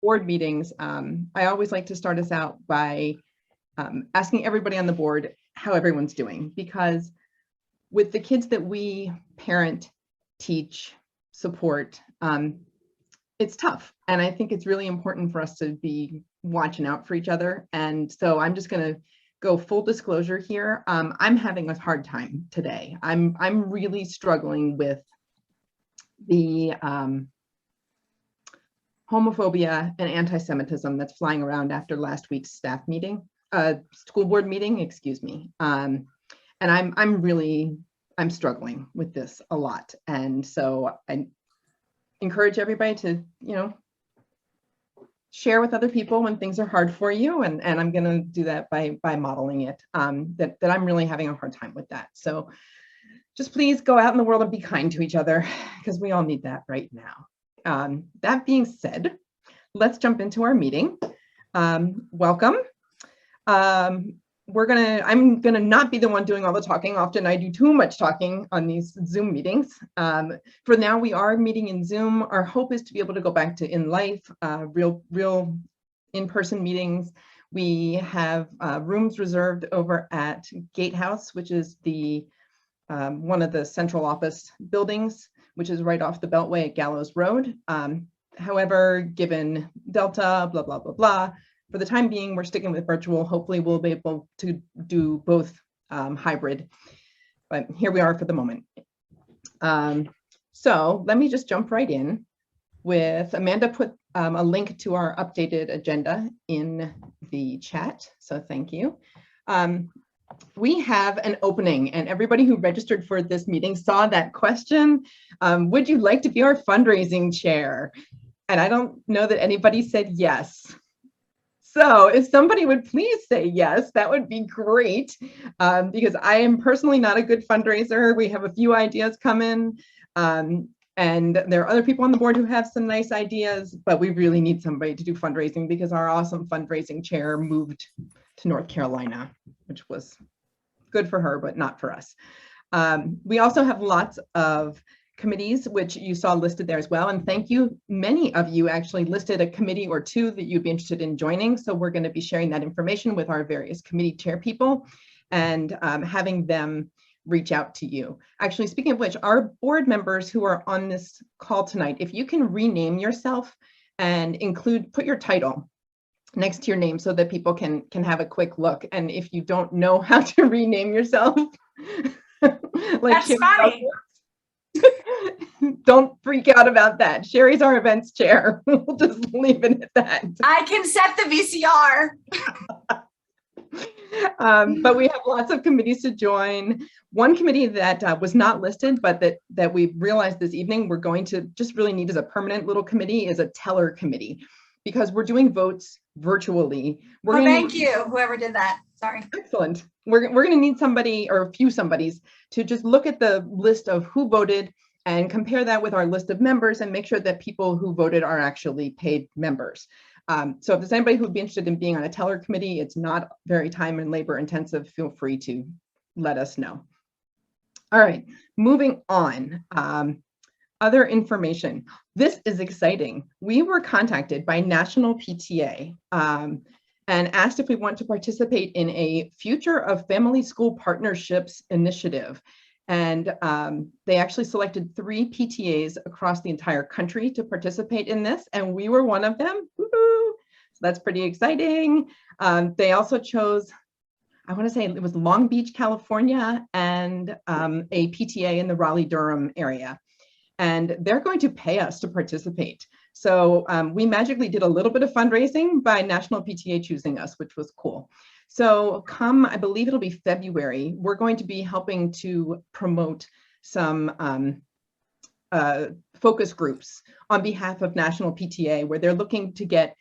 board meetings, I always like to start us out by asking everybody on the board how everyone's doing, because with the kids that we parent, teach, support, it's tough. And I think it's really important for us to be watching out for each other. And so I'm just going to go full disclosure here. I'm having a hard time today. I'm really struggling with the homophobia and anti-Semitism that's flying around after last week's staff meeting, school board meeting, excuse me. And I'm struggling with this a lot. And so I encourage everybody to, share with other people when things are hard for you. And I'm going to do that by modeling it, that I'm really having a hard time with that. So just please go out in the world and be kind to each other, because we all need that right now. That being said, let's jump into our meeting. Welcome. I'm gonna not be the one doing all the talking. Often I do too much talking on these Zoom meetings. For now, we are meeting in Zoom. Our hope is to be able to go back to in life, real in-person meetings. We have rooms reserved over at Gatehouse, which is the one of the central office buildings, which is right off the Beltway at Gallows Road. However, given Delta, blah, blah, blah, blah, for the time being, we're sticking with virtual. Hopefully we'll be able to do both hybrid, but here we are for the moment. So let me just jump right in with Amanda put a link to our updated agenda in the chat, so thank you. We have an opening, and everybody who registered for this meeting saw that question. Would you like to be our fundraising chair? And I don't know that anybody said yes. So if somebody would please say yes, that would be great, because I am personally not a good fundraiser. We have a few ideas coming, and there are other people on the board who have some nice ideas, but we really need somebody to do fundraising because our awesome fundraising chair moved to North Carolina, which was good for her, but not for us. We also have lots of committees, which you saw listed there as well. And thank you. Many of you actually listed a committee or two that you'd be interested in joining. So we're going to be sharing that information with our various committee chair people and having them reach out to you. Actually, speaking of which, our board members who are on this call tonight, if you can rename yourself and put your title next to your name so that people can have a quick look. And if you don't know how to rename yourself, like that's funny. Don't freak out about that. Sherry's our events chair. We'll just leave it at that. I can set the VCR. But we have lots of committees to join. One committee that was not listed, but that we realized this evening we're going to just really need as a permanent little committee is a teller committee, because we're doing votes virtually. Thank you, whoever did that. Sorry. Excellent. We're going to need somebody or a few somebodies to just look at the list of who voted and compare that with our list of members and make sure that people who voted are actually paid members. So if there's anybody who'd be interested in being on a teller committee, it's not very time and labor intensive, feel free to let us know. All right, moving on. Other information. This is exciting. We were contacted by National PTA and asked if we want to participate in a Future of Family School Partnerships initiative. And they actually selected 3 PTAs across the entire country to participate in this, and we were one of them. Woo-hoo! So that's pretty exciting. They also chose, I want to say it was Long Beach, California, and a PTA in the Raleigh-Durham area. And they're going to pay us to participate. So we magically did a little bit of fundraising by National PTA choosing us, which was cool. So come, I believe it'll be February, we're going to be helping to promote some focus groups on behalf of National PTA, where they're looking to get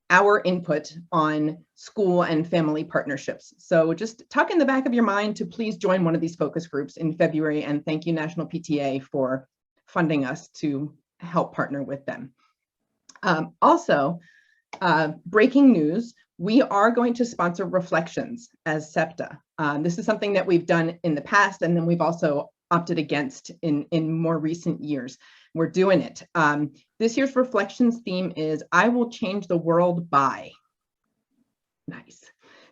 our input on school and family partnerships. So just tuck in the back of your mind to please join one of these focus groups in February. And thank you, National PTA, for funding us to help partner with them. Also, breaking news, we are going to sponsor Reflections as SEPTA. This is something that we've done in the past, and then we've also opted against in more recent years. We're doing it. This year's Reflections theme is I will change the world by. Nice.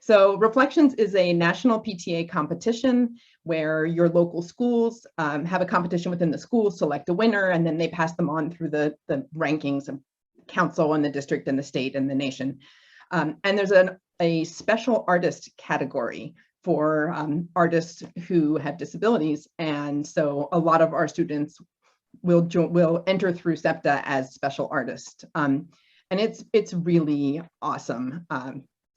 So Reflections is a national PTA competition where your local schools have a competition within the school, select a winner, and then they pass them on through the rankings of council and the district and the state and the nation. And there's a special artist category for artists who have disabilities. And so a lot of our students will enter through SEPTA as special artists. And it's really awesome.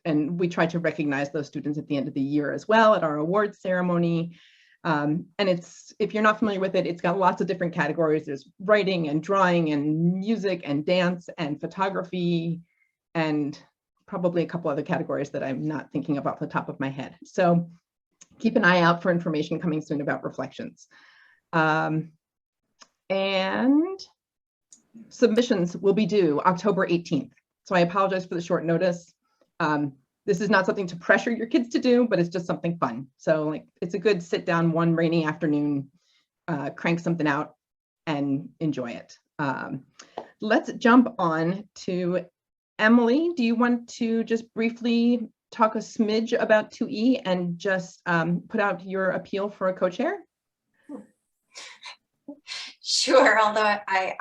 And we try to recognize those students at the end of the year as well at our awards ceremony. And if you're not familiar with it, it's got lots of different categories. There's writing and drawing and music and dance and photography and probably a couple other categories that I'm not thinking of off the top of my head. So keep an eye out for information coming soon about Reflections. And submissions will be due October 18th. So I apologize for the short notice. This is not something to pressure your kids to do, but it's just something fun. So like, it's a good sit down one rainy afternoon, crank something out and enjoy it. Let's jump on to Emily. Do you want to just briefly talk a smidge about 2E and just put out your appeal for a co-chair? Sure, although I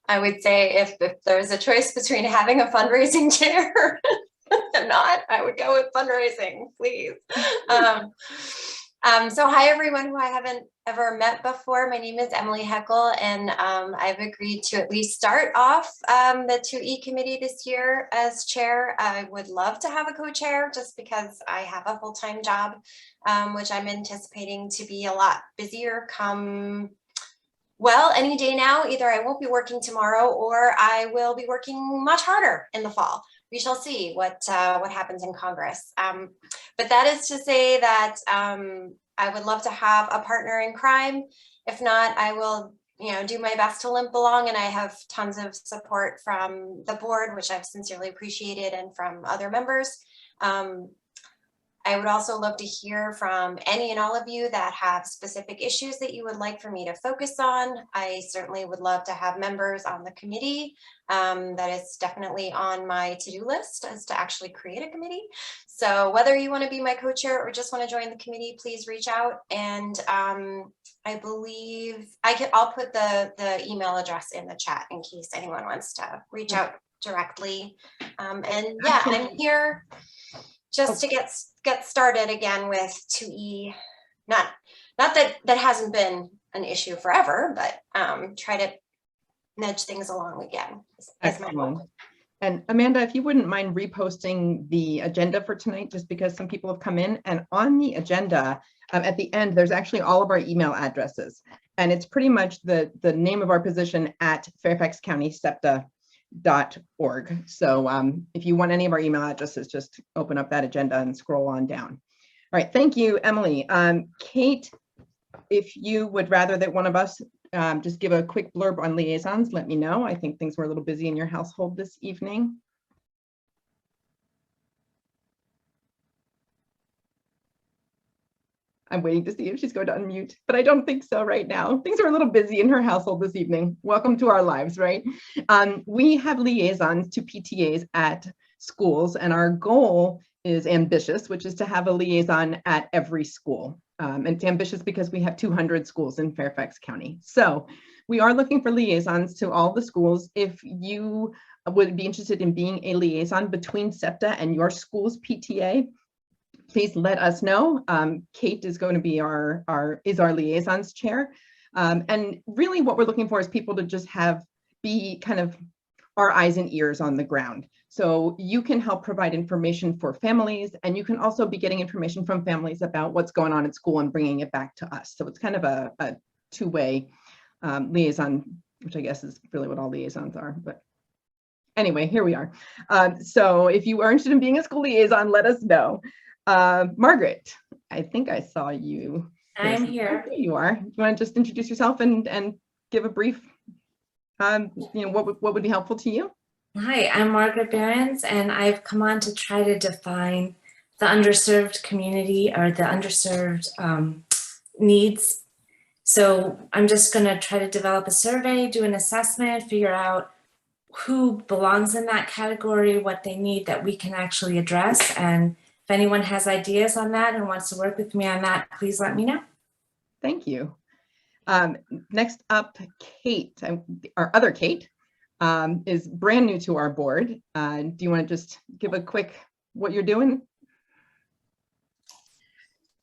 I would say if there's a choice between having a fundraising chair and not, I would go with fundraising, please. So hi everyone who I haven't ever met before. My name is Emily Heckle, and I've agreed to at least start off the 2E committee this year as chair. I would love to have a co-chair just because I have a full-time job, which I'm anticipating to be a lot busier come, well, any day now. Either I won't be working tomorrow or I will be working much harder in the fall. We shall see what happens in Congress. But that is to say that I would love to have a partner in crime. If not, I will, do my best to limp along, and I have tons of support from the board, which I've sincerely appreciated, and from other members. I would also love to hear from any and all of you that have specific issues that you would like for me to focus on. I certainly would love to have members on the committee. That is definitely on my to-do list, is to actually create a committee. So whether you want to be my co-chair or just want to join the committee, please reach out. And I believe I'll put the email address in the chat in case anyone wants to reach out directly. And yeah, I'm here just to get started again with 2E. Not that hasn't been an issue forever, but try to nudge things along again. Excellent. And Amanda, if you wouldn't mind reposting the agenda for tonight, just because some people have come in, and on the agenda at the end, there's actually all of our email addresses, and it's pretty much the name of our position at fairfaxcountysepta.org. So if you want any of our email addresses, just open up that agenda and scroll on down. All right, thank you, Emily. Kate, if you would rather that one of us just give a quick blurb on liaisons, let me know. I think things were a little busy in your household this evening. I'm waiting to see if she's going to unmute, but I don't think so right now. Things are a little busy in her household this evening. Welcome to our lives, right? We have liaisons to PTAs at schools, and our goal is ambitious, which is to have a liaison at every school. And it's ambitious because we have 200 schools in Fairfax County. So we are looking for liaisons to all the schools. If you would be interested in being a liaison between SEPTA and your school's PTA, please let us know. Kate is going to be our liaisons chair. And really what we're looking for is people to just be kind of our eyes and ears on the ground. So you can help provide information for families, and you can also be getting information from families about what's going on at school and bringing it back to us. So it's kind of a two-way liaison, which I guess is really what all liaisons are. But anyway, here we are. So if you are interested in being a school liaison, let us know. Margaret, I think I saw you. I'm here. There you are. You want to just introduce yourself and give a brief, what would be helpful to you? Hi, I'm Margaret Behrens, and I've come on to try to define the underserved community, or the underserved needs So I'm just going to try to develop a survey, do an assessment, figure out who belongs in that category, what they need that we can actually address. And if anyone has ideas on that and wants to work with me on that, please let me know. Thank you. Next up, Kate, our other Kate, is brand new to our board. Do you want to just give a quick what you're doing?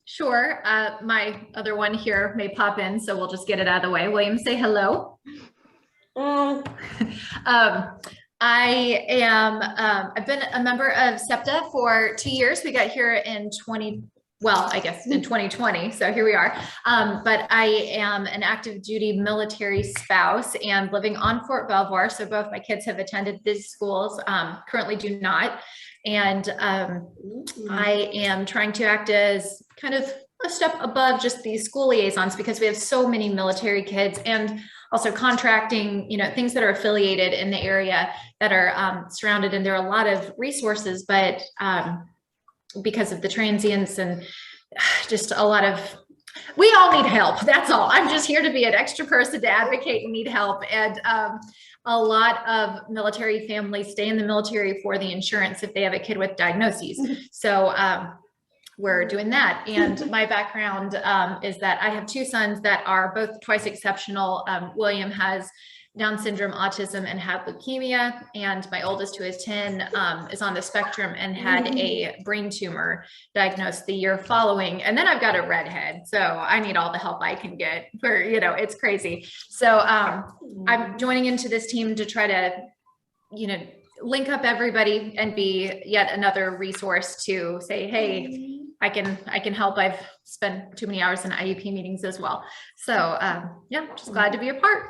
Sure. My other one here may pop in, so we'll just get it out of the way. William, say hello. I've been a member of SEPTA for 2 years. We got here in 2020, so here we are. But I am an active duty military spouse and living on Fort Belvoir. So both my kids have attended these schools, currently do not. And I am trying to act as kind of a step above just these school liaisons, because we have so many military kids, and also contracting, things that are affiliated in the area that are surrounded. And there are a lot of resources, but because of the transients and just a lot of, we all need help. That's all. I'm just here to be an extra person to advocate and need help. And a lot of military families stay in the military for the insurance if they have a kid with diagnoses. So we're doing that. And my background is that I have 2 sons that are both twice exceptional. William has Down syndrome, autism, and had leukemia. And my oldest, who is 10, is on the spectrum and had a brain tumor diagnosed the year following. And then I've got a redhead, so I need all the help I can get. It's crazy. So I'm joining into this team to try to, link up everybody and be yet another resource to say, hey, I can help. I've spent too many hours in IEP meetings as well. So yeah, just glad to be a part.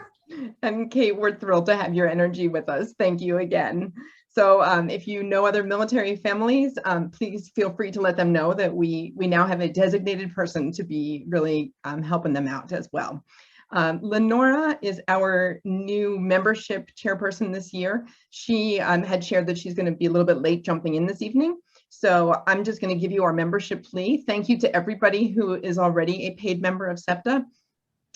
And Kate, we're thrilled to have your energy with us. Thank you again. So if you know other military families, please feel free to let them know that we now have a designated person to be really helping them out as well. Lenora is our new membership chairperson this year. She had shared that she's going to be a little bit late jumping in this evening. So I'm just going to give you our membership plea. Thank you to everybody who is already a paid member of SEPTA.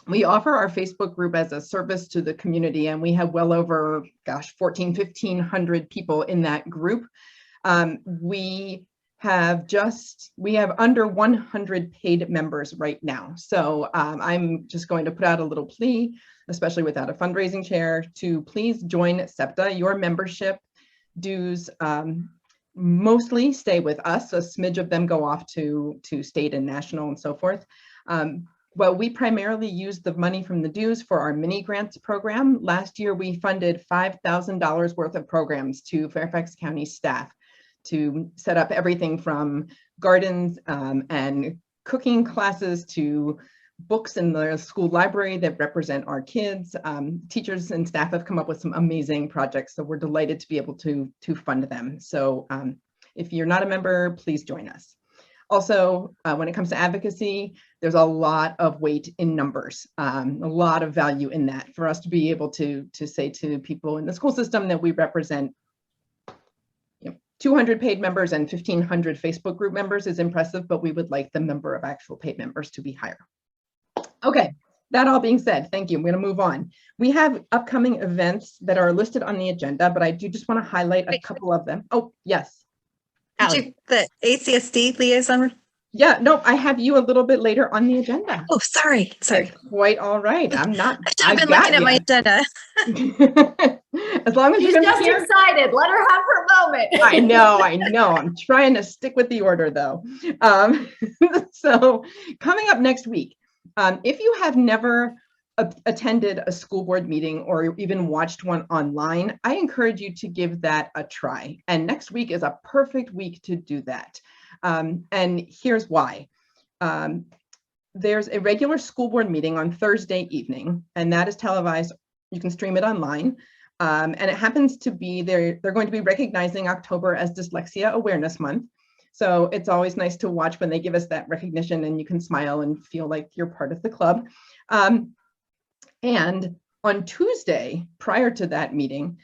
We offer our Facebook group as a service to the community, and we have well over, 1,500 people in that group. We have under 100 paid members right now. So I'm just going to put out a little plea, especially without a fundraising chair, to please join SEPTA. Your membership dues mostly stay with us. A smidge of them go off to state and national and so forth. Well, we primarily use the money from the dues for our mini grants program. Last year, we funded $5,000 worth of programs to Fairfax County staff to set up everything from gardens and cooking classes to books in the school library that represent our kids. Teachers and staff have come up with some amazing projects, so we're delighted to be able to fund them. So if you're not a member, please join us. Also, when it comes to advocacy, there's a lot of weight in numbers, a lot of value in that for us to be able to say to people in the school system that we represent 200 paid members and 1,500 Facebook group members is impressive, but we would like the number of actual paid members to be higher. Okay, that all being said, thank you. I'm going to move on. We have upcoming events that are listed on the agenda, but I do just want to highlight a couple of them. Oh, yes. The ACSD liaison? Yeah, no, I have you a little bit later on the agenda. Oh, sorry. That's quite all right. I'm not. I've been looking at my agenda. As long as She's you're just here. excited. Let her have her moment. I know. I'm trying to stick with the order though. So coming up next week, if you have never attended a school board meeting or even watched one online, I encourage you to give that a try. And next week is a perfect week to do that. And here's why. There's a regular school board meeting on Thursday evening, and that is televised. You can stream it online. And it happens to be, they're going to be recognizing October as Dyslexia Awareness Month. So it's always nice to watch when they give us that recognition and you can smile and feel like you're part of the club. And on Tuesday, prior to that meeting,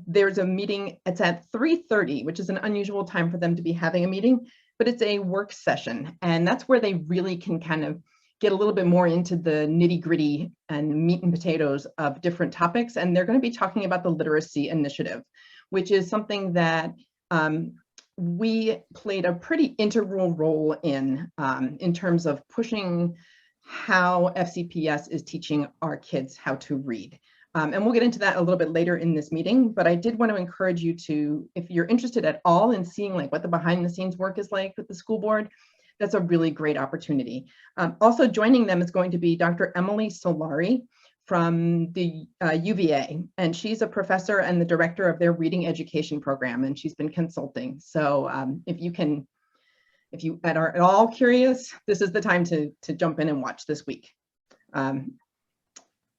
there's a meeting. It's at 3:30, which is an unusual time for them to be having a meeting, but it's a work session. And that's where they really can kind of get a little bit more into the nitty gritty and meat and potatoes of different topics. And they're going to be talking about the literacy initiative, which is something that we played a pretty integral role in terms of pushing how FCPS is teaching our kids how to read. And we'll get into that a little bit later in this meeting, but I did want to encourage you to, if you're interested at all in seeing like what the behind the scenes work is like with the school board, that's a really great opportunity. Also joining them is going to be Dr. Emily Solari from the UVA, and she's a professor and the director of their reading education program, and she's been consulting. So if you are at all curious, this is the time to jump in and watch this week.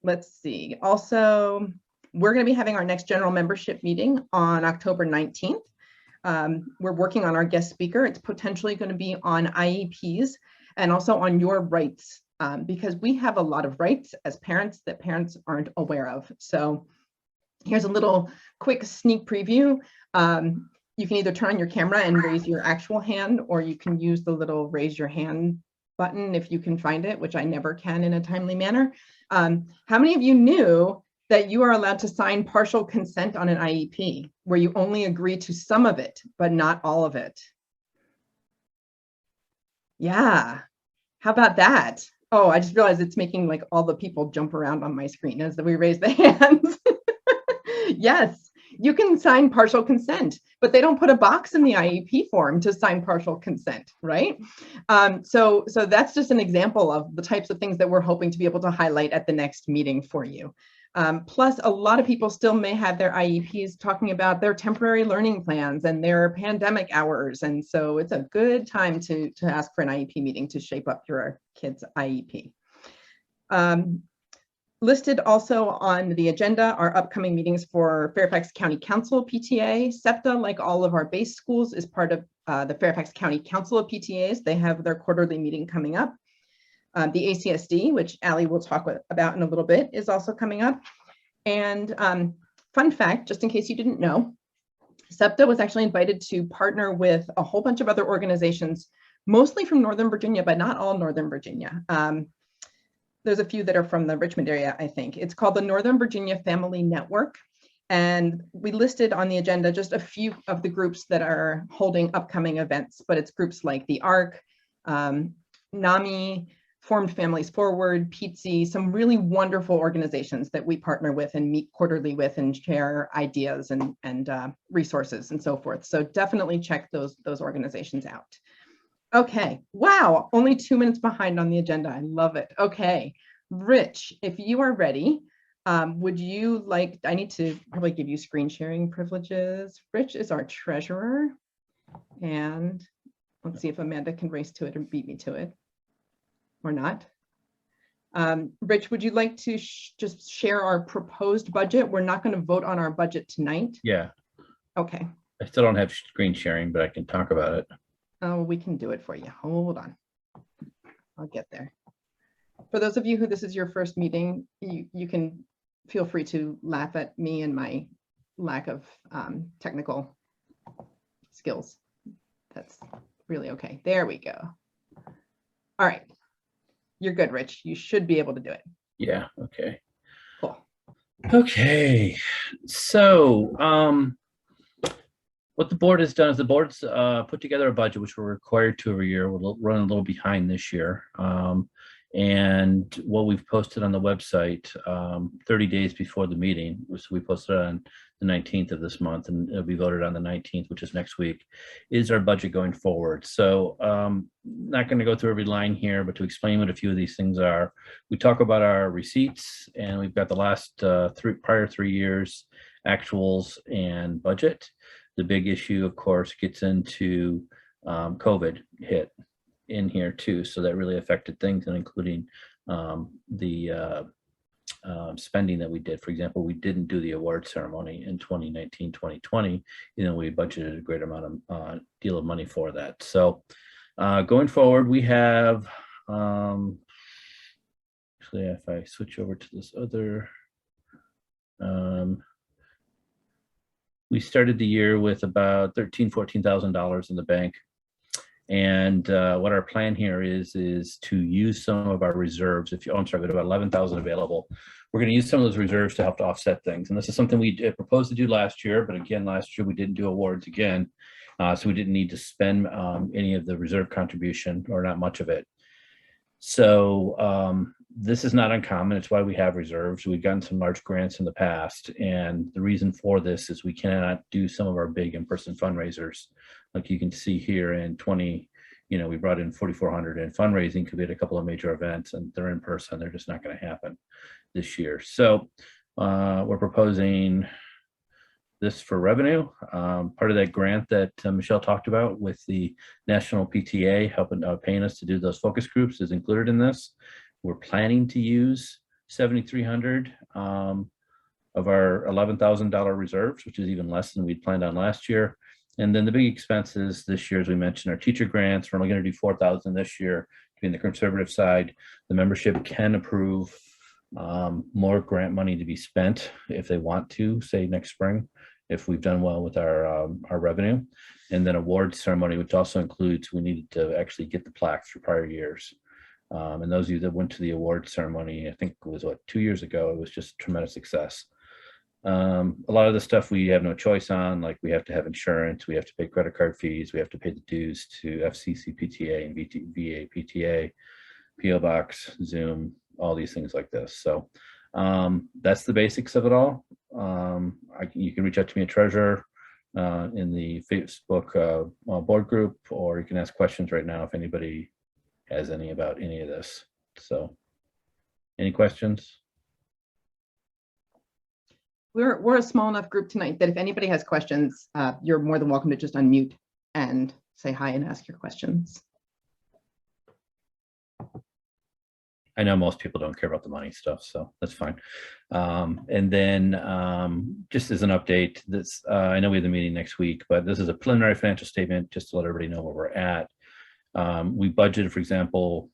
Let's see. Also, we're going to be having our next general membership meeting on October 19th. We're working on our guest speaker. It's potentially going to be on IEPs and also on your rights, because we have a lot of rights as parents that parents aren't aware of. So here's a little quick sneak preview. You can either turn on your camera and raise your actual hand, or you can use the little raise your hand button if you can find it, which I never can in a timely manner. How many of you knew that you are allowed to sign partial consent on an IEP, where you only agree to some of it, but not all of it? Yeah, how about that? Oh, I just realized it's making like all the people jump around on my screen as we raise the hands. Yes, you can sign partial consent, but they don't put a box in the IEP form to sign partial consent, right? So that's just an example of the types of things that we're hoping to be able to highlight at the next meeting for you. Plus, a lot of people still may have their IEPs talking about their temporary learning plans and their pandemic hours. And so it's a good time to ask for an IEP meeting to shape up your kid's IEP. Listed also on the agenda are upcoming meetings for Fairfax County Council PTA. SEPTA, like all of our base schools, is part of the Fairfax County Council of PTAs. They have their quarterly meeting coming up. The ACSD, which Allie will talk about in a little bit, is also coming up. And fun fact, just in case you didn't know, SEPTA was actually invited to partner with a whole bunch of other organizations, mostly from Northern Virginia, but not all Northern Virginia. There's a few that are from the Richmond area, I think. It's called the Northern Virginia Family Network. And we listed on the agenda just a few of the groups that are holding upcoming events, but it's groups like the ARC, NAMI, Formed Families Forward, PTSI, some really wonderful organizations that we partner with and meet quarterly with and share ideas and resources and so forth. So definitely check those organizations out. Okay, wow, only 2 minutes behind on the agenda. I love it. Okay, Rich, if you are ready, would you like, I need to probably give you screen sharing privileges. Rich is our treasurer, and let's see if Amanda can race to it or beat me to it or not. Rich, would you like to just share our proposed budget? We're not going to vote on our budget tonight. Yeah. Okay. I still don't have screen sharing, but I can talk about it. Oh, we can do it for you. Hold on. I'll get there. For those of you who this is your first meeting, you can feel free to laugh at me and my lack of technical skills. That's really okay. There we go. All right. You're good, Rich. You should be able to do it. Yeah. Okay. Cool. Okay. So, what the board has done is the board's put together a budget, which we're required to every year. We'll run a little behind this year. And what we've posted on the website 30 days before the meeting, so we posted it on the 19th of this month, and it'll be voted on the 19th, which is next week, is our budget going forward. So not going to go through every line here, but to explain what a few of these things are, we talk about our receipts, and we've got the last prior 3 years actuals and budget. The big issue, of course, gets into COVID hit in here too. So that really affected things, and including the spending that we did. For example, we didn't do the award ceremony in 2019, 2020, we budgeted a great amount of deal of money for that. So going forward, we have, actually, if I switch over to this other, we started the year with about $13,000, $14,000 in the bank. And what our plan here is to use some of our reserves. If you, I'm sorry, we have about 11,000 available. We're going to use some of those reserves to help to offset things. And this is something we proposed to do last year, but again, last year we didn't do awards again. So we didn't need to spend any of the reserve contribution, or not much of it. So this is not uncommon. It's why we have reserves. We've gotten some large grants in the past. And the reason for this is we cannot do some of our big in-person fundraisers. Like you can see here in we brought in 4,400 in fundraising because we had a couple of major events, and they're in person. They're just not going to happen this year. So we're proposing this for revenue. Part of that grant that Michelle talked about with the National PTA helping paying us to do those focus groups is included in this. We're planning to use 7,300 of our $11,000 reserves, which is even less than we'd planned on last year. And then the big expenses this year, as we mentioned, are teacher grants. We're only going to do 4,000 this year. Being the conservative side, the membership can approve more grant money to be spent if they want to, say next spring, if we've done well with our revenue. And then awards ceremony, which also includes, we needed to actually get the plaques for prior years. And those of you that went to the award ceremony, I think it was 2 years ago, it was just a tremendous success. A lot of the stuff we have no choice on, like we have to have insurance, we have to pay credit card fees, we have to pay the dues to FCC PTA and VA PTA, PO Box, Zoom, all these things like this. So that's the basics of it all. You can reach out to me at Treasurer in the Facebook board group, or you can ask questions right now if anybody has any about any of this. So any questions? We're a small enough group tonight that if anybody has questions, you're more than welcome to just unmute and say hi and ask your questions. I know most people don't care about the money stuff, so that's fine. And then just as an update, this I know we have the meeting next week, but this is a preliminary financial statement just to let everybody know where we're at. We budgeted, for example,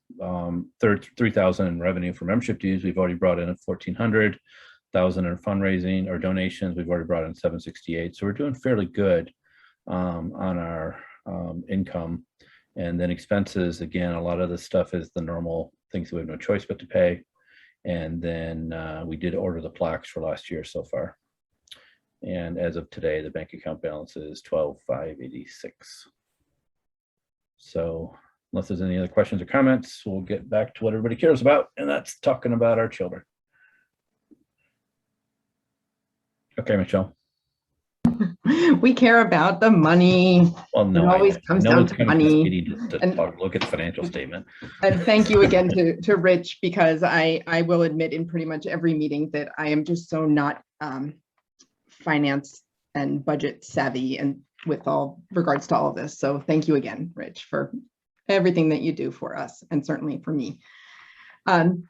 3,000 in revenue for membership dues. We've already brought in 1,400. 1,000 in fundraising or donations. We've already brought in 768. So we're doing fairly good on our income. And then expenses, again, a lot of the stuff is the normal things that we have no choice but to pay. And then we did order the plaques for last year so far. And as of today, the bank account balance is 12,586. So unless there's any other questions or comments, we'll get back to what everybody cares about, and that's talking about our children. Okay, Michelle. We care about the money. Well, no, it always comes down to money. Look at the financial statement. And thank you again to Rich, because I will admit in pretty much every meeting that I am just so not finance and budget savvy, and with all regards to all of this. So thank you again, Rich, for everything that you do for us, and certainly for me.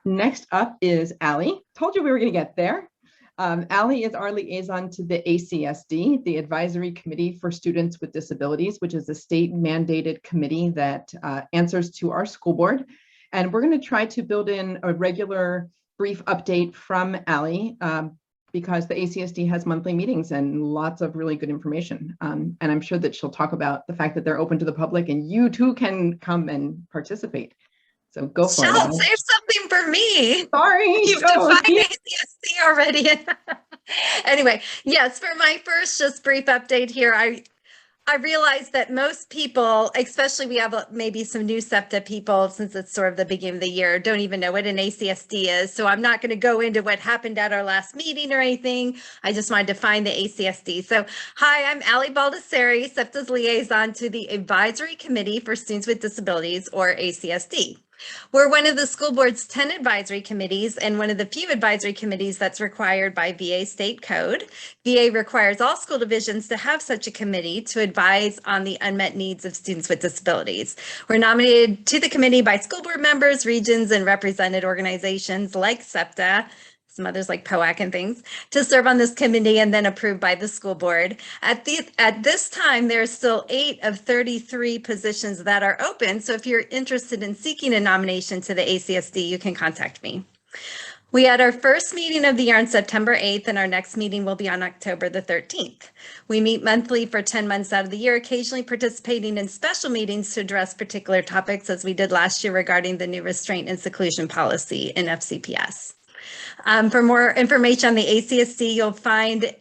Next up is Allie. Told you we were going to get there. Allie is our liaison to the ACSD, the Advisory Committee for Students with Disabilities, which is a state mandated committee that answers to our school board. And we're going to try to build in a regular brief update from Allie because the ACSD has monthly meetings and lots of really good information. And I'm sure that she'll talk about the fact that they're open to the public and you too can come and participate. So go for it. Save something for me. Sorry. You've defined ACSD already. Anyway, yes, for my first just brief update here, I realized that most people, especially we have maybe some new SEPTA people, since it's sort of the beginning of the year, don't even know what an ACSD is. So I'm not going to go into what happened at our last meeting or anything. I just wanted to find the ACSD. So hi, I'm Allie Baldessari, SEPTA's liaison to the Advisory Committee for Students with Disabilities, or ACSD. We're one of the school board's 10 advisory committees and one of the few advisory committees that's required by VA state code. VA requires all school divisions to have such a committee to advise on the unmet needs of students with disabilities. We're nominated to the committee by school board members, regions, and represented organizations like SEPTA, some others like POAC and things, to serve on this committee and then approved by the school board. At this time, there are still 8 of 33 positions that are open. So if you're interested in seeking a nomination to the ACSD, you can contact me. We had our first meeting of the year on September 8th, and our next meeting will be on October the 13th. We meet monthly for 10 months out of the year, occasionally participating in special meetings to address particular topics, as we did last year regarding the new restraint and seclusion policy in FCPS. For more information on the ACSD, you'll find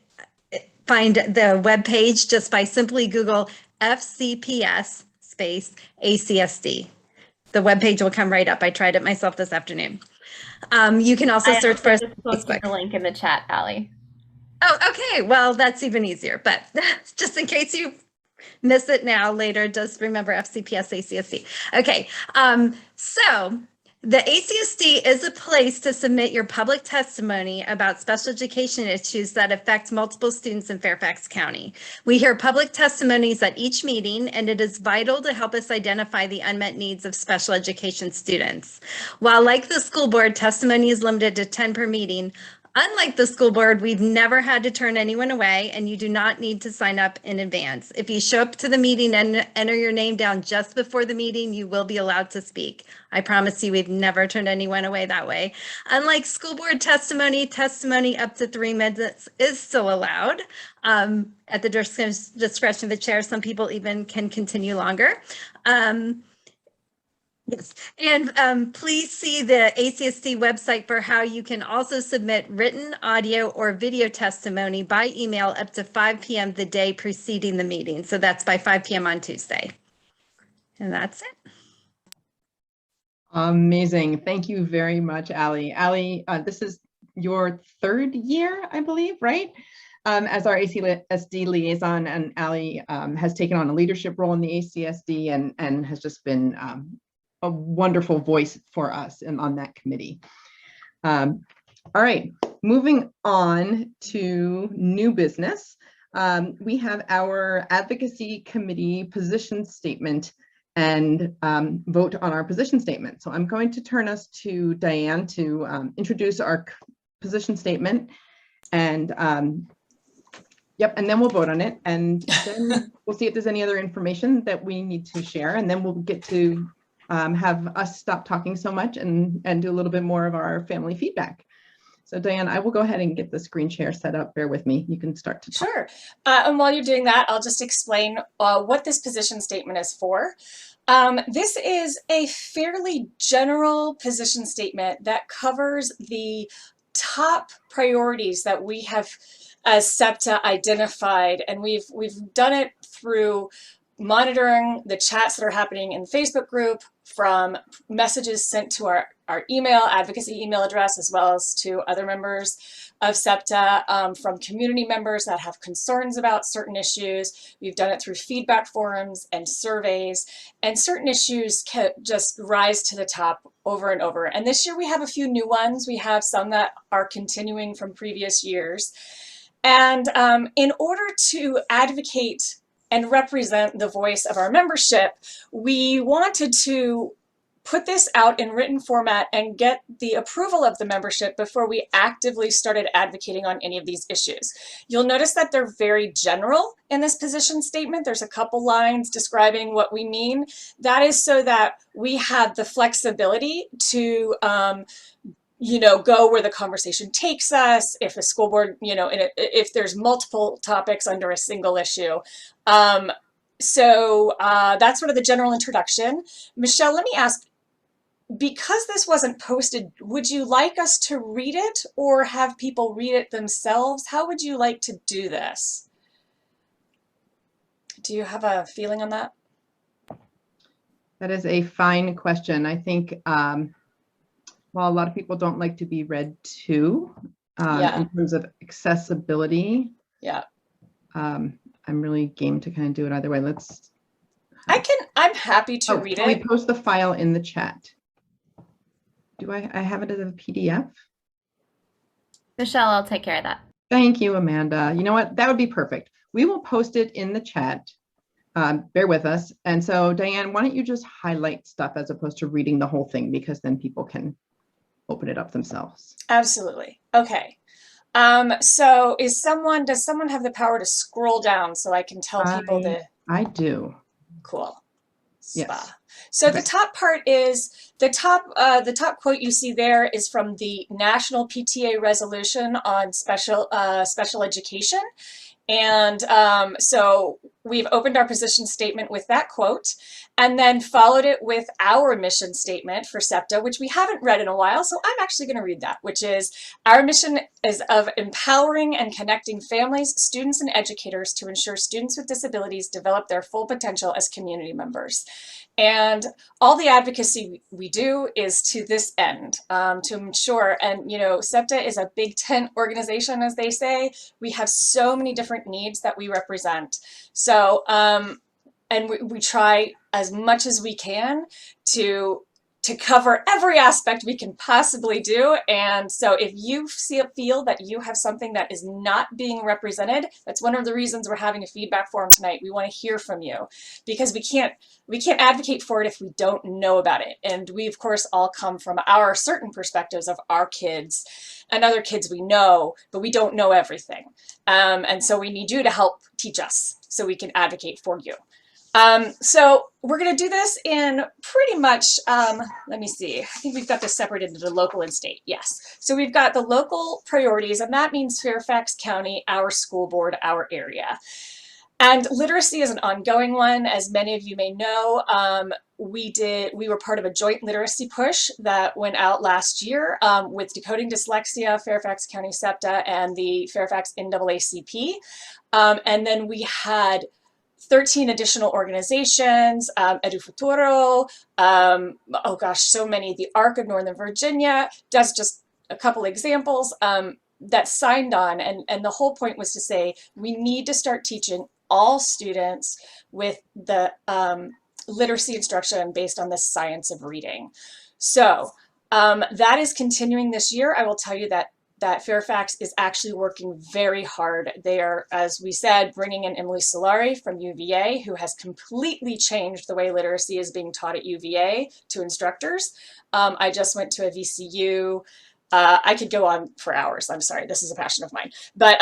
the webpage just by simply Google FCPS space ACSD. The webpage will come right up. I tried it myself this afternoon. You can also search for just posted the link in the chat, Allie. Oh, okay. Well, that's even easier. But just in case you miss it now, later, just remember FCPS ACSD. Okay. So the ACSD is a place to submit your public testimony about special education issues that affect multiple students in Fairfax County. We hear public testimonies at each meeting, and it is vital to help us identify the unmet needs of special education students. While like the school board, testimony is limited to 10 per meeting, unlike the school board, we've never had to turn anyone away, and you do not need to sign up in advance. If you show up to the meeting and enter your name down just before the meeting, you will be allowed to speak. I promise you, we've never turned anyone away that way. Unlike school board testimony, testimony up to 3 minutes is still allowed. At the discretion of the chair, some people even can continue longer. Yes, and please see the ACSD website for how you can also submit written, audio, or video testimony by email up to 5 p.m. the day preceding the meeting. So that's by 5 p.m. on Tuesday. And that's it. Amazing. Thank you very much, Allie. Allie, this is your 3rd year, I believe, right? As our ACSD liaison, and Allie has taken on a leadership role in the ACSD and has just been a wonderful voice for us and on that committee. All right, moving on to new business. We have our advocacy committee position statement and vote on our position statement. So I'm going to turn us to Diane to introduce our position statement, and and then we'll vote on it, and then we'll see if there's any other information that we need to share, and then we'll get to have us stop talking so much and do a little bit more of our family feedback. So Diane, I will go ahead and get the screen share set up. Bear with me. You can start to talk. Sure. And while you're doing that, I'll just explain what this position statement is for. This is a fairly general position statement that covers the top priorities that we have as SEPTA identified, and we've done it through monitoring the chats that are happening in the Facebook group, from messages sent to our email, advocacy email address, as well as to other members of SEPTA, from community members that have concerns about certain issues. We've done it through feedback forums and surveys, and certain issues can just rise to the top over and over. And this year we have a few new ones. We have some that are continuing from previous years. And in order to advocate and represent the voice of our membership, we wanted to put this out in written format and get the approval of the membership before we actively started advocating on any of these issues. You'll notice that they're very general in this position statement. There's a couple lines describing what we mean. That is so that we have the flexibility to go where the conversation takes us, if a school board, if there's multiple topics under a single issue. So that's sort of the general introduction. Michelle, let me ask, because this wasn't posted, would you like us to read it or have people read it themselves? How would you like to do this? Do you have a feeling on that? That is a fine question. I think while a lot of people don't like to be read to, in terms of accessibility, I'm really game to kind of do it either way. I'm happy to read it. Can we post the file in the chat? Do I have it as a PDF? Michelle, I'll take care of that. Thank you, Amanda. You know what? That would be perfect. We will post it in the chat. Bear with us. And so, Diane, why don't you just highlight stuff as opposed to reading the whole thing, because then people can open it up themselves. Absolutely. Okay. So does someone have the power to scroll down so I can tell people to? I do. Cool. Yes. So the top part is the top quote you see there is from the National PTA resolution on special education. And so we've opened our position statement with that quote and then followed it with our mission statement for SEPTA, which we haven't read in a while. So I'm actually going to read that, which is our mission is of empowering and connecting families, students, and educators to ensure students with disabilities develop their full potential as community members. And all the advocacy we do is to this end, to ensure, and you know, SEPTA is a big tent organization, as they say. We have so many different needs that we represent. So, and we try as much as we can to cover every aspect we can possibly do. And so if you feel that you have something that is not being represented, that's one of the reasons we're having a feedback forum tonight. We want to hear from you because we can't advocate for it if we don't know about it. And we, of course, all come from our certain perspectives of our kids and other kids we know, but we don't know everything. And so we need you to help teach us so we can advocate for you. So we're going to do this in pretty much, let me see, I think we've got this separated into local and state. Yes. So we've got the local priorities, and that means Fairfax County, our school board, our area. And literacy is an ongoing one. As many of you may know, we were part of a joint literacy push that went out last year with Decoding Dyslexia, Fairfax County SEPTA, and the Fairfax NAACP. And then we had 13 additional organizations, EduFuturo, oh gosh, so many, the ARC of Northern Virginia, does just a couple examples that signed on. And the whole point was to say, we need to start teaching all students with the literacy instruction based on the science of reading. So that is continuing this year. I will tell you that Fairfax is actually working very hard. They are, as we said, bringing in Emily Solari from UVA, who has completely changed the way literacy is being taught at UVA to instructors. I just went to a VCU. I could go on for hours. I'm sorry, this is a passion of mine. But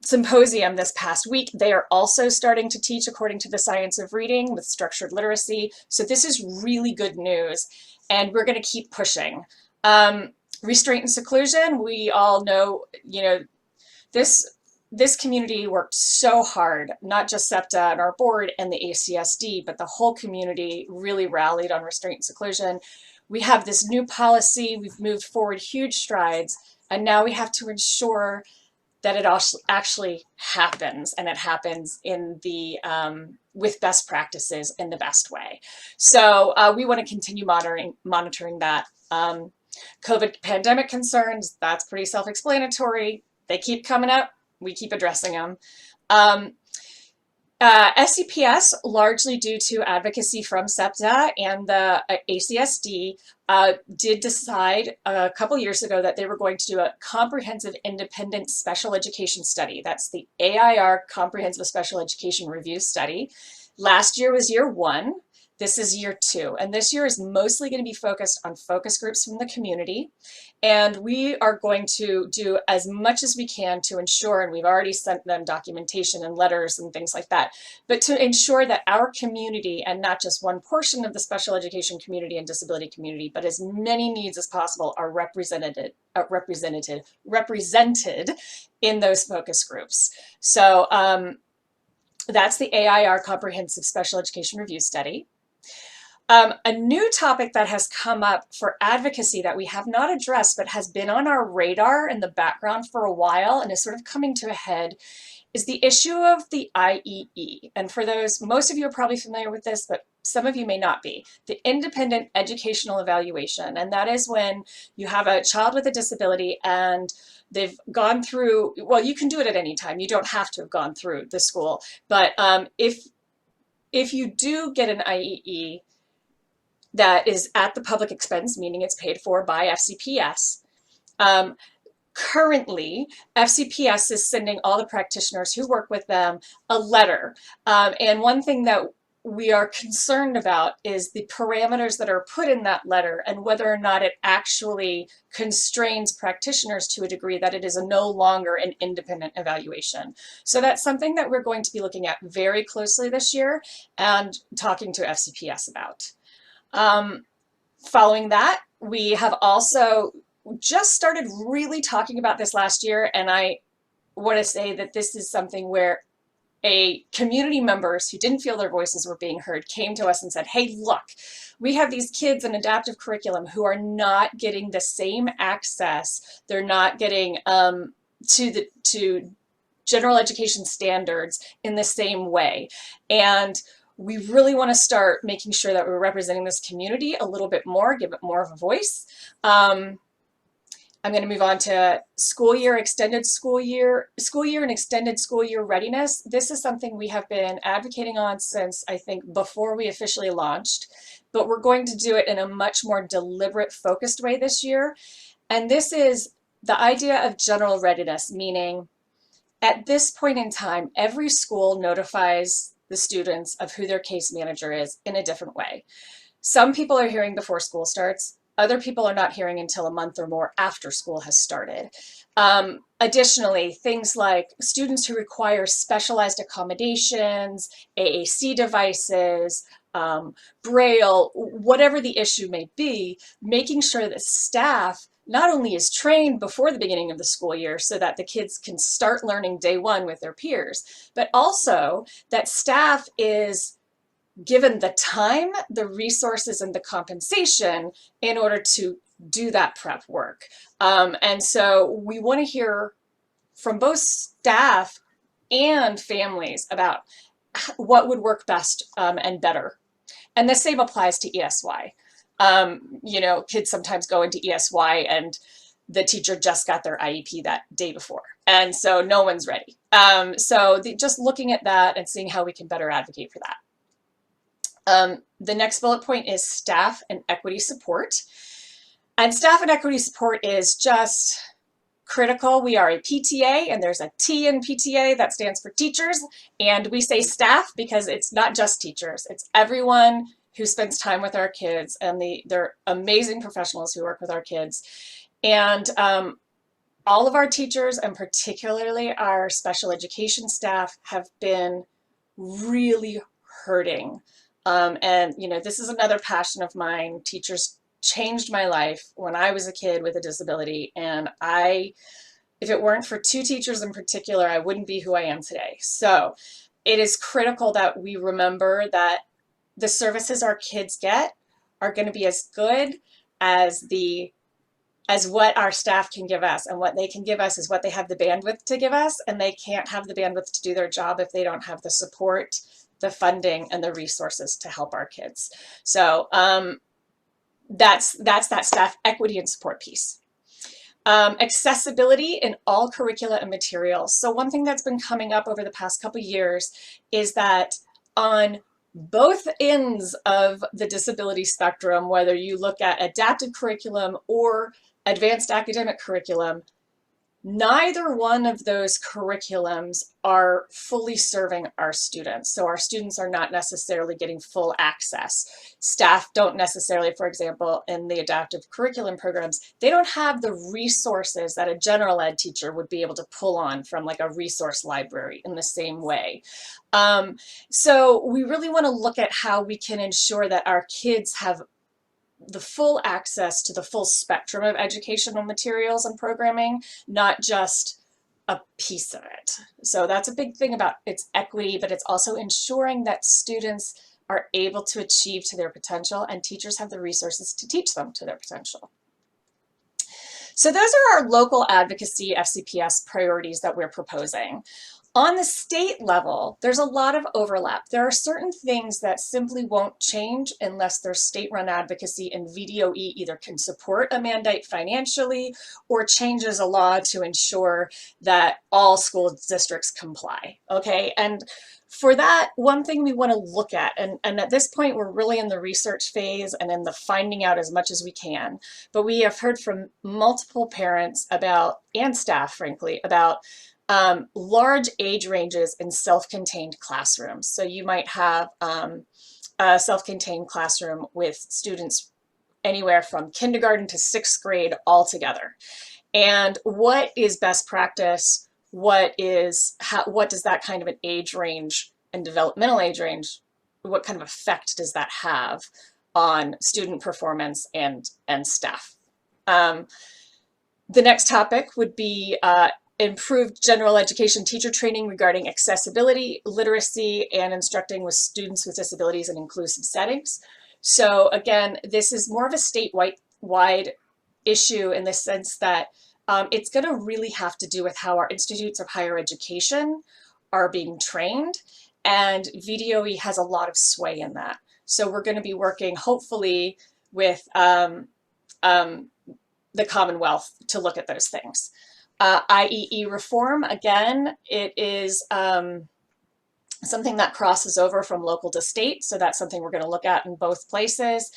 symposium this past week, they are also starting to teach according to the science of reading with structured literacy. So this is really good news, and we're going to keep pushing. Restraint and seclusion, we all know, you know, this community worked so hard, not just SEPTA and our board and the ACSD, but the whole community really rallied on restraint and seclusion. We have this new policy, we've moved forward huge strides, and now we have to ensure that it actually happens, and it happens in the with best practices in the best way. So we want to continue monitoring that. COVID pandemic concerns, that's pretty self-explanatory. They keep coming up, we keep addressing them. SCPS, largely due to advocacy from SEPTA and the ACSD, did decide a couple years ago that they were going to do a comprehensive independent special education study. That's the AIR Comprehensive Special Education Review Study. Last year was year 1. This is year 2, and this year is mostly going to be focused on focus groups from the community. And we are going to do as much as we can to ensure, and we've already sent them documentation and letters and things like that, but to ensure that our community, and not just one portion of the special education community and disability community, but as many needs as possible are represented in those focus groups. So that's the AIR Comprehensive Special Education Review Study. A new topic that has come up for advocacy that we have not addressed but has been on our radar in the background for a while and is sort of coming to a head is the issue of the IEE. And for those, most of you are probably familiar with this, but some of you may not be. The Independent Educational Evaluation, and that is when you have a child with a disability and they've gone through, well, you can do it at any time. You don't have to have gone through the school, but if you do get an IEE, that is at the public expense, meaning it's paid for by FCPS. Currently, FCPS is sending all the practitioners who work with them a letter. And one thing that we are concerned about is the parameters that are put in that letter and whether or not it actually constrains practitioners to a degree that it is no longer an independent evaluation. So that's something that we're going to be looking at very closely this year and talking to FCPS about. Following that, we have also just started really talking about this last year, and I want to say that this is something where community members who didn't feel their voices were being heard came to us and said, hey, look, we have these kids in adaptive curriculum who are not getting the same access. They're not getting to general education standards in the same way. And we really want to start making sure that we're representing this community a little bit more, give it more of a voice. I'm going to move on to school year, extended school year and extended school year readiness. This is something we have been advocating on since I think before we officially launched, but we're going to do it in a much more deliberate, focused way this year. And this is the idea of general readiness, meaning at this point in time, every school notifies the students of who their case manager is in a different way. Some people are hearing before school starts. Other people are not hearing until a month or more after school has started. Additionally, things like students who require specialized accommodations, AAC devices, Braille, whatever the issue may be, making sure that staff not only is trained before the beginning of the school year so that the kids can start learning day one with their peers, but also that staff is given the time, the resources, and the compensation in order to do that prep work. And so we want to hear from both staff and families about what would work best and better. And the same applies to ESY. You know, kids sometimes go into ESY and the teacher just got their IEP that day before. And so no one's ready. Just looking at that and seeing how we can better advocate for that. The next bullet point is staff and equity support. And staff and equity support is just critical. We are a PTA, and there's a T in PTA that stands for teachers. And we say staff because it's not just teachers. It's everyone who spends time with our kids, and they're amazing professionals who work with our kids. And all of our teachers, and particularly our special education staff, have been really hurting. And, you know, this is another passion of mine. Teachers changed my life when I was a kid with a disability. And if it weren't for two teachers in particular, I wouldn't be who I am today. So it is critical that we remember that the services our kids get are going to be as good as what our staff can give us. And what they can give us is what they have the bandwidth to give us. And they can't have the bandwidth to do their job if they don't have the support, the funding, and the resources to help our kids. So that's that staff equity and support piece. Accessibility in all curricula and materials. So one thing that's been coming up over the past couple of years is that on both ends of the disability spectrum, whether you look at adapted curriculum or advanced academic curriculum, neither one of those curriculums are fully serving our students. So our students are not necessarily getting full access. Staff don't necessarily, for example, in the adaptive curriculum programs, they don't have the resources that a general ed teacher would be able to pull on from like a resource library in the same way. So we really want to look at how we can ensure that our kids have the full access to the full spectrum of educational materials and programming, not just a piece of it. So that's a big thing about its equity, but it's also ensuring that students are able to achieve to their potential and teachers have the resources to teach them to their potential. So those are our local advocacy FCPS priorities that we're proposing. On the state level, there's a lot of overlap. There are certain things that simply won't change unless there's state-run advocacy and VDOE either can support a mandate financially or changes a law to ensure that all school districts comply, okay? And for that, one thing we want to look at, and at this point we're really in the research phase and in the finding out as much as we can, but we have heard from multiple parents about, and staff frankly, about large age ranges in self-contained classrooms. So you might have a self-contained classroom with students anywhere from kindergarten to 6th grade all together. And what is best practice? What does that kind of an age range and developmental age range, what kind of effect does that have on student performance and staff? The next topic would be improved general education teacher training regarding accessibility, literacy, and instructing with students with disabilities in inclusive settings. So again, this is more of a statewide issue in the sense that it's going to really have to do with how our institutes of higher education are being trained, and VDOE has a lot of sway in that. So we're going to be working hopefully with the Commonwealth to look at those things. IEE reform, again, it is something that crosses over from local to state, so that's something we're going to look at in both places.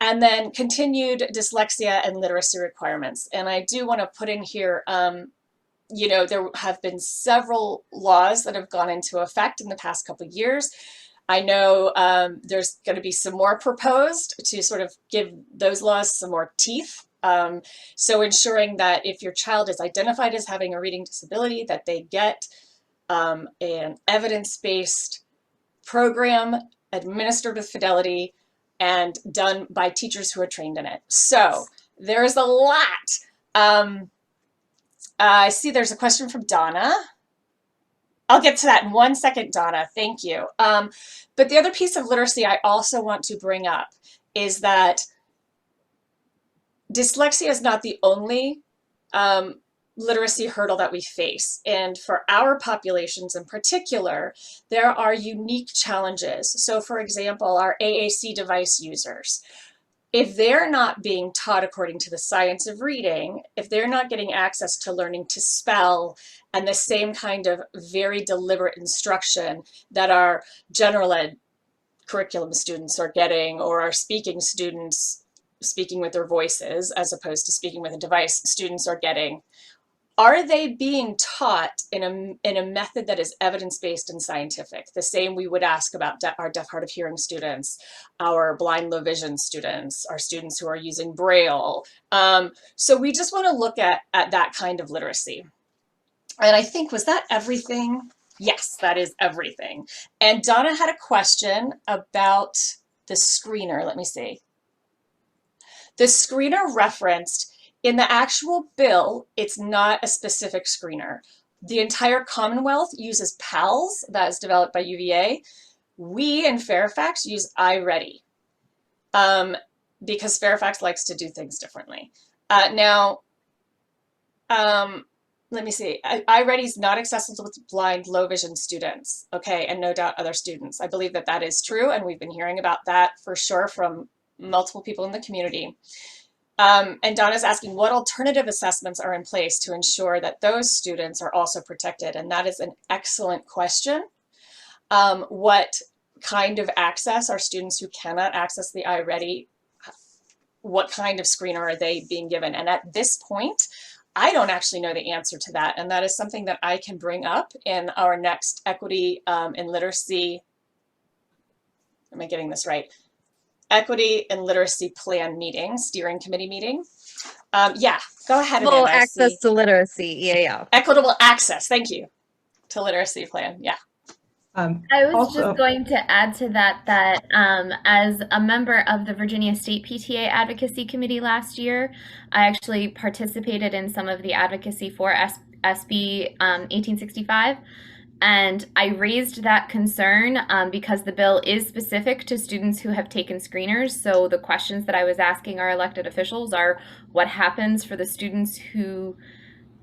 And then continued dyslexia and literacy requirements. And I do want to put in here, you know, there have been several laws that have gone into effect in the past couple of years. I know there's going to be some more proposed to sort of give those laws some more teeth. So ensuring that if your child is identified as having a reading disability, that they get an evidence-based program administered with fidelity and done by teachers who are trained in it. So there's a lot. I see there's a question from Donna. I'll get to that in 1 second, Donna. Thank you. But the other piece of literacy I also want to bring up is that dyslexia is not the only literacy hurdle that we face. And for our populations in particular, there are unique challenges. So for example, our AAC device users, if they're not being taught according to the science of reading, if they're not getting access to learning to spell and the same kind of very deliberate instruction that our general ed curriculum students are getting, or our speaking students speaking with their voices as opposed to speaking with a device students are getting, are they being taught in a method that is evidence-based and scientific? The same we would ask about our deaf, hard of hearing students, our blind, low vision students, our students who are using Braille. So we just want to look at that kind of literacy. And I think, was that everything? Yes, that is everything. And Donna had a question about the screener. Let me see. The screener referenced in the actual bill, it's not a specific screener. The entire Commonwealth uses PALS, that is developed by UVA. We in Fairfax use iReady because Fairfax likes to do things differently. Now, let me see. iReady is not accessible to blind, low vision students, okay, and no doubt other students. I believe that that is true, and we've been hearing about that for sure from multiple people in the community. And Donna's asking what alternative assessments are in place to ensure that those students are also protected. And that is an excellent question. What kind of access are students who cannot access the iReady? What kind of screener are they being given? And at this point, I don't actually know the answer to that. And that is something that I can bring up in our next equity and literacy. Am I getting this right? Equity and Literacy Plan meeting, steering committee meeting. Yeah, go ahead. Equitable access to literacy, yeah. Equitable access, thank you, to literacy plan, yeah. I was just going to add to that, as a member of the Virginia State PTA Advocacy Committee last year, I actually participated in some of the advocacy for SB 1865. And I raised that concern because the bill is specific to students who have taken screeners. So the questions that I was asking our elected officials are, what happens for the students who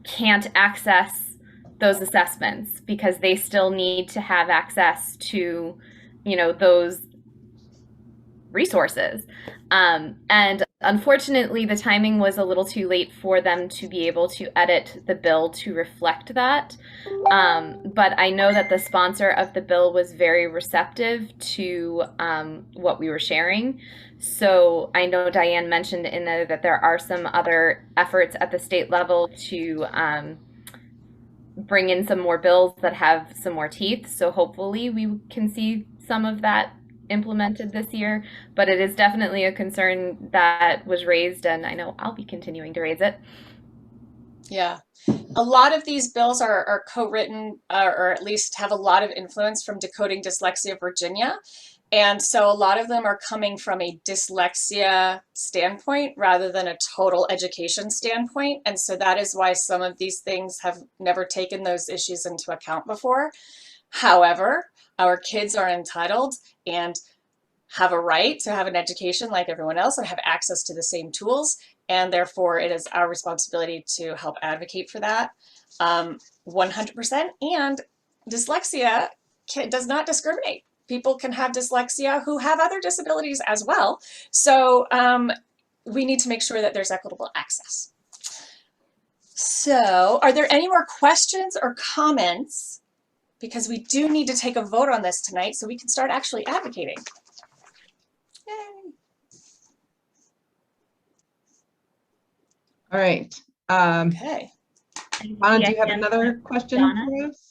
can't access those assessments because they still need to have access to, you know, those resources. And unfortunately, the timing was a little too late for them to be able to edit the bill to reflect that. But I know that the sponsor of the bill was very receptive to what we were sharing. So I know Diane mentioned in there that there are some other efforts at the state level to bring in some more bills that have some more teeth. So hopefully we can see some of that implemented this year, but it is definitely a concern that was raised, and I know I'll be continuing to raise it. Yeah. A lot of these bills are co-written or at least have a lot of influence from Decoding Dyslexia Virginia. And so a lot of them are coming from a dyslexia standpoint rather than a total education standpoint. And so that is why some of these things have never taken those issues into account before. However, our kids are entitled and have a right to have an education like everyone else and have access to the same tools. And therefore, it is our responsibility to help advocate for that 100%. And dyslexia does not discriminate. People can have dyslexia who have other disabilities as well. So we need to make sure that there's equitable access. So are there any more questions or comments? Because we do need to take a vote on this tonight so we can start actually advocating. Yay. All right. Okay. Donna, do you have another question for us?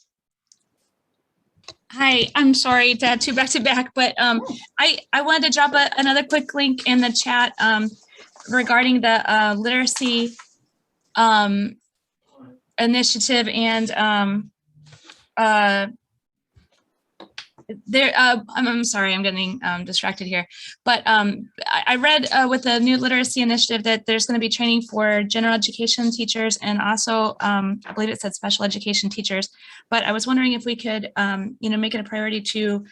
Hi, I'm sorry to add two back to back, but I wanted to drop another quick link in the chat regarding the literacy initiative and I'm sorry, I'm getting distracted here, but I read with the new literacy initiative that there's going to be training for general education teachers and also I believe it said special education teachers. But I was wondering if we could, make it a priority to,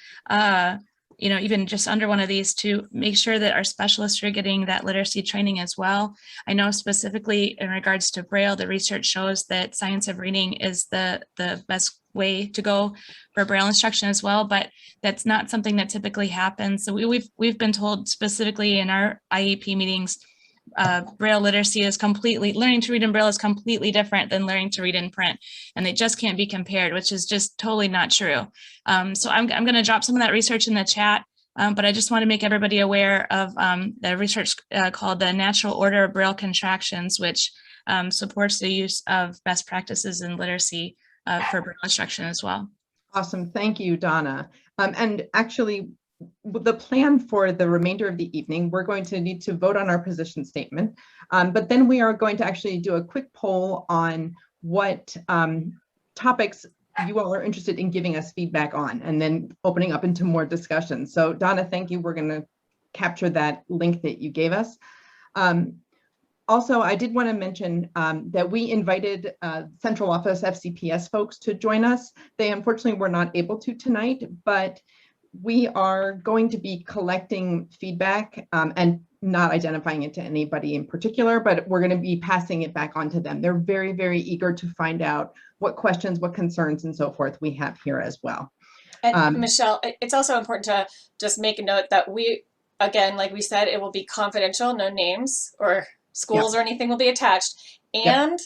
even just under one of these to make sure that our specialists are getting that literacy training as well. I know specifically in regards to Braille, the research shows that science of reading is the best way to go for Braille instruction as well, but that's not something that typically happens. So we've been told specifically in our IEP meetings, Braille literacy is learning to read in Braille is completely different than learning to read in print, and they just can't be compared, which is just totally not true. So I'm going to drop some of that research in the chat, but I just want to make everybody aware of the research called the Natural Order of Braille Contractions, which supports the use of best practices in literacy for Braille instruction as well. Awesome. Thank you, Donna. And actually, the plan for the remainder of the evening, we're going to need to vote on our position statement, but then we are going to actually do a quick poll on what topics you all are interested in giving us feedback on, and then opening up into more discussion. So Donna, thank you. We're going to capture that link that you gave us. Also, I did want to mention that we invited Central Office FCPS folks to join us. They unfortunately were not able to tonight, but we are going to be collecting feedback and not identifying it to anybody in particular, but we're going to be passing it back on to them. They're very, very eager to find out what questions, what concerns, and so forth we have here as well. And Michelle, it's also important to just make a note that we, again, like we said, it will be confidential, no names or schools or anything will be attached. And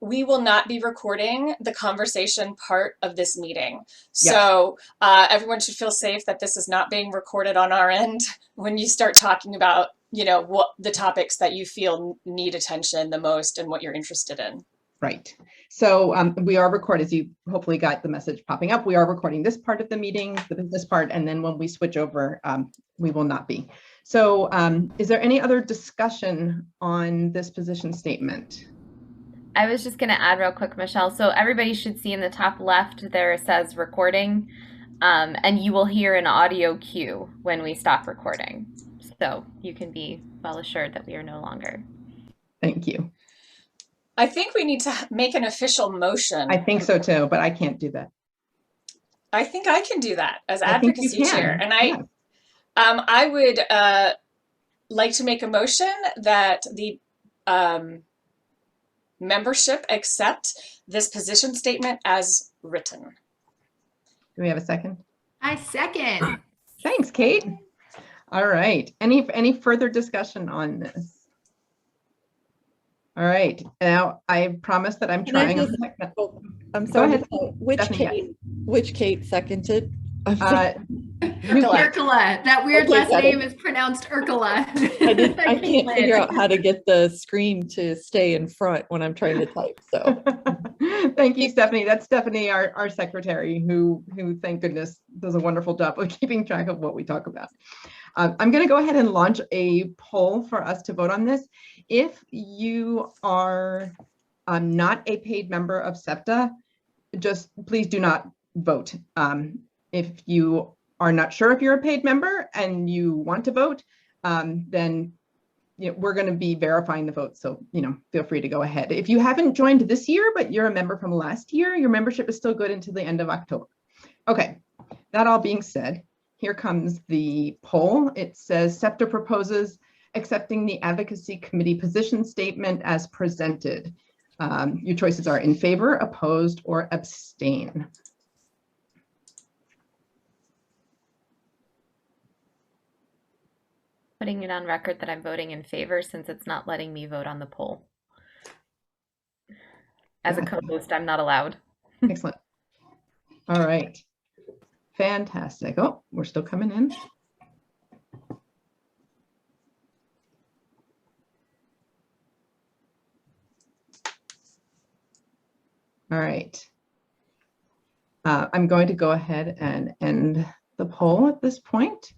we will not be recording the conversation part of this meeting. So everyone should feel safe that this is not being recorded on our end when you start talking about, what the topics that you feel need attention the most and what you're interested in. Right. So we are recording, as you hopefully got the message popping up, we are recording this part of the meeting, the business part, and then when we switch over, we will not be. So is there any other discussion on this position statement? I was just going to add real quick, Michelle. So everybody should see in the top left there it says recording, and you will hear an audio cue when we stop recording. So you can be well assured that we are no longer. Thank you. I think we need to make an official motion. I think so too, but I can't do that. I think I can do that as advocacy chair. And I would like to make a motion that the membership accept this position statement as written. Do we have a second? I second. Thanks, Kate. All right. Any further discussion on this? All right. Now I promise that I'm trying. I'm sorry. Go ahead. Which Kate seconded? Urkala. That weird Okay, last got it. name is pronounced Urkala. I can't figure out how to get the screen to stay in front when I'm trying to type. So Thank you, Stephanie. That's Stephanie, our secretary, who thank goodness does a wonderful job of keeping track of what we talk about. I'm going to go ahead and launch a poll for us to vote on this. If you are not a paid member of SEPTA, just please do not vote. If you are not sure if you're a paid member and you want to vote, then we're going to be verifying the vote. So, feel free to go ahead. If you haven't joined this year, but you're a member from last year, your membership is still good until the end of October. Okay, that all being said, here comes the poll. It says SEPTA proposes accepting the Advocacy Committee position statement as presented. Your choices are in favor, opposed, or abstain. Putting it on record that I'm voting in favor since it's not letting me vote on the poll. As a co-host, I'm not allowed. Excellent. All right. Fantastic. Oh, we're still coming in. All right. I'm going to go ahead and end the poll at this point.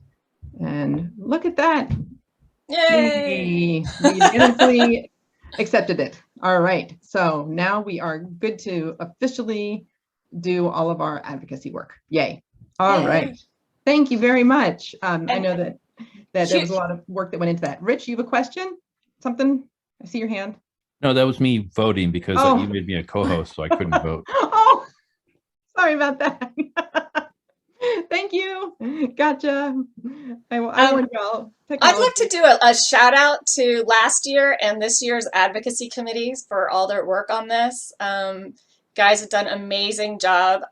And look at that. Yay! We unanimously accepted it. All right. So now we are good to officially do all of our advocacy work. Yay. All right. Thank you very much. I know that there was a lot of work that went into that. Rich, you have a question? Something? I see your hand. No, that was me voting because you made me a co-host, so I couldn't vote. Oh, sorry about that. Thank you. Gotcha. I warned y'all. I'd like to do a shout out to last year and this year's advocacy committees for all their work on this. Guys have done an amazing job,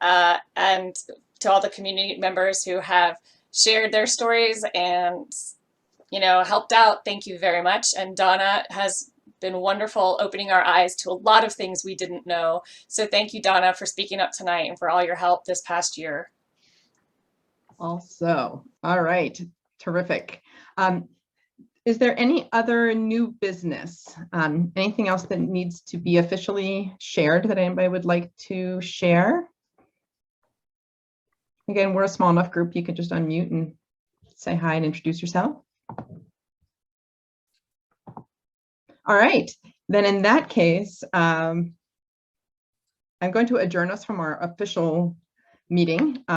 and to all the community members who have shared their stories and helped out, thank you very much. And Donna has been wonderful opening our eyes to a lot of things we didn't know. So thank you, Donna, for speaking up tonight and for all your help this past year. Also, all right, terrific. Is there any other new business? Anything else that needs to be officially shared that anybody would like to share? Again, we're a small enough group, you could just unmute and say hi and introduce yourself. All right, then in that case, I'm going to adjourn us from our official meeting.